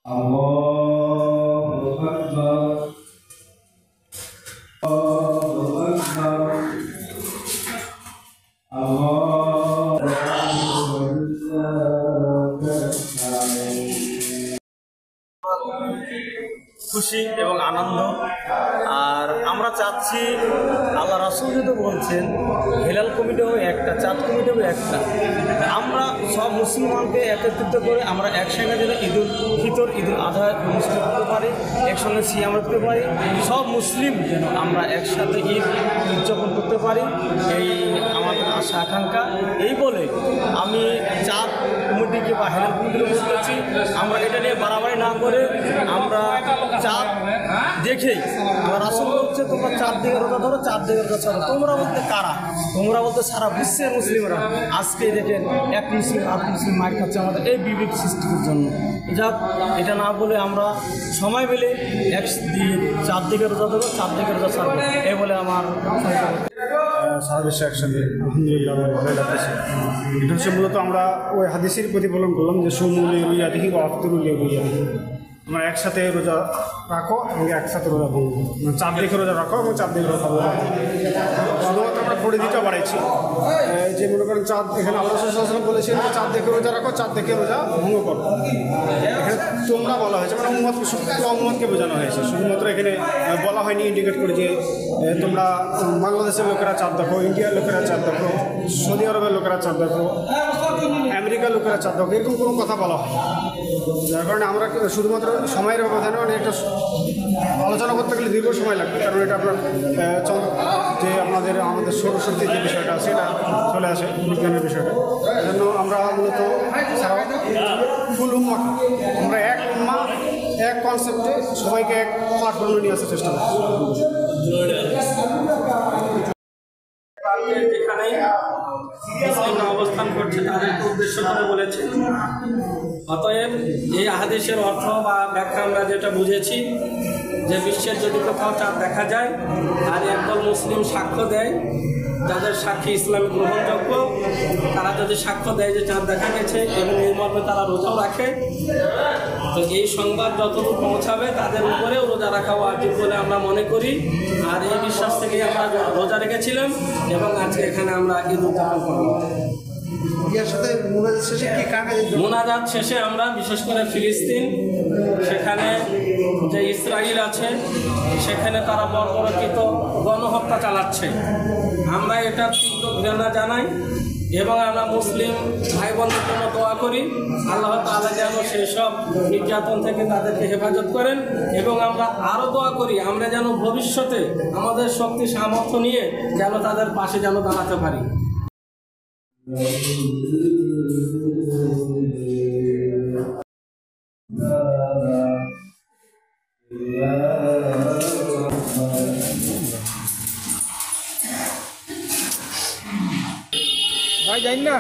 Allahu Akbar, Allahu Akbar, Allahu খুশি এবং আনন্দ। আর আমরা চাচ্ছি, আল্লাহ রাসূল যেহেতু বলছেন হেলাল কমিটি হবে একটা, চাঁদ কমিটি হবে একটা, আমরা সব মুসলমানকে একত্রিত করে আমরা একসঙ্গে যেন ঈদুল ফিতর, ঈদুল আজহা অনুষ্ঠিত করতে পারি, একসঙ্গে সিয়াম রাখতে পারি, সব মুসলিম যেন আমরা একসাথে ঈদ উদযাপন করতে পারি, এই আমাদের আশা আকাঙ্ক্ষা। এই বলে আমি চাঁদ কমিটিকে বা হেলাল কমিটিকে বলতেছি, আমরা এটা নিয়ে বাড়াবাড়ি না করে আমরা চাঁদ দেখেই, আমার রাসূল বলছে তোমরা চাঁদ দিকে রোজা ধরো, চাঁদ দিকে রোজা ছাড়ো। তোমরা বলতে কারা? তোমরা বলতে সারা বিশ্বের মুসলিমরা। আজকে দেখেন এক মুসলিম আর মুসলিম মার খাচ্ছে আমাদের এই বিবেক সৃষ্টির জন্য। যাক, এটা না বলে আমরা সময় পেলে চাঁদ দিকে রোজা ধরো, চাঁদ দিকে রোজা ছাড়বো, এই বলে আমার সারা বিশ্বে একসাথে আলহামদুলিল্লাহ ভালো লাগতেছে। এটা হচ্ছে মূলত আমরা ওই হাদিসের প্রতিফলন করলাম যে সুমুলি রুইয়া দেখি বা আফতরুল্লি রুইয়া দেখি, আমরা একসাথে রোজা রাখো এবং একসাথে রোজা ভাঙবো, চাঁদ দেখে রোজা রাখো এবং চাঁদ দেখে রোজা ভাঙবো। শুধুমাত্র আমরা পরিধিটা বাড়াইছি, যে মনে করেন চাঁদ, এখানে আল্লাহ সাল্লাল্লাহু আলাইহি ওয়াসাল্লাম বলেছেন যে চাঁদ দেখে রোজা রাখো, চাঁদ দেখে রোজা ভঙ্গ করো। এখানে তোমরা বলা হয়েছে, মানে উম্মতকে বোঝানো হয়েছে। শুধুমাত্র এখানে বলা হয়নি ইন্ডিকেট করে যে তোমরা বাংলাদেশের লোকেরা চাঁদ দেখো, ইন্ডিয়ার লোকেরা চাঁদ দেখো, সৌদি আরবের লোকেরা চাঁদ দেখো, আমেরিকার লোকেরা চাঁদ দেখো, এরকম কোনো কথা বলা হয়। যার কারণে আমরা শুধুমাত্র সময়ের ব্যবধানে, মানে একটা আলোচনা করতে গেলে দীর্ঘ সময় লাগবে, কারণ এটা আপনার যে আমাদের সৌরশক্তির যে বিষয়টা আছে এটা চলে আসে, বিজ্ঞানের বিষয়টা। এই জন্য আমরা মূলত ফুল উম্মা, আমরা এক উম্মা, এক কনসেপ্টে সবাইকে এক প্ল্যাটফর্মে নিয়ে আসার চেষ্টা করছি। যেখানে মুসলিমরা অবস্থান করছে তাদেরকে উদ্দেশ্য করে বলেছে। অতএব এই হাদিসের অর্থ বা ব্যাখ্যা আমরা যেটা বুঝেছি যে বিশ্বের যদি কোথাও চাঁদ দেখা যায় আর একদল মুসলিম সাক্ষ্য দেয়, যাদের সাক্ষী ইসলামে গ্রহণযোগ্য, তারা যদি সাক্ষ্য দেয় যে চাঁদ দেখা গেছে এবং এই মর্মে তারা রোজাও রাখে, তো এই সংবাদ যতদূর পৌঁছাবে তাদের উপরেও রোজা রাখা ওয়াজিব বলে আমরা মনে করি। আর এই বিশ্বাস থেকেই আমরা রোজা রেখেছিলাম এবং আজকে এখানে আমরা ঈদ উদযাপন করব। মোনাজাত শেষে আমরা বিশেষ করে ফিলিস্তিন, সেখানে যে ইসরায়েল আছে, সেখানে তারা বর্বরকৃত গণহত্যা চালাচ্ছে। আমরা এটা তীব্র ঘৃণা জানাই এবং আমরা মুসলিম ভাই বোনদের জন্য দোয়া করি আল্লাহ তাআলা যেন সেসব নির্যাতন থেকে তাদেরকে হেফাজত করেন। এবং আমরা আরও দোয়া করি আমরা যেন ভবিষ্যতে আমাদের শক্তি সামর্থ্য নিয়ে যেন তাদের পাশে যেন দাঁড়াতে পারি। ভাই যাই না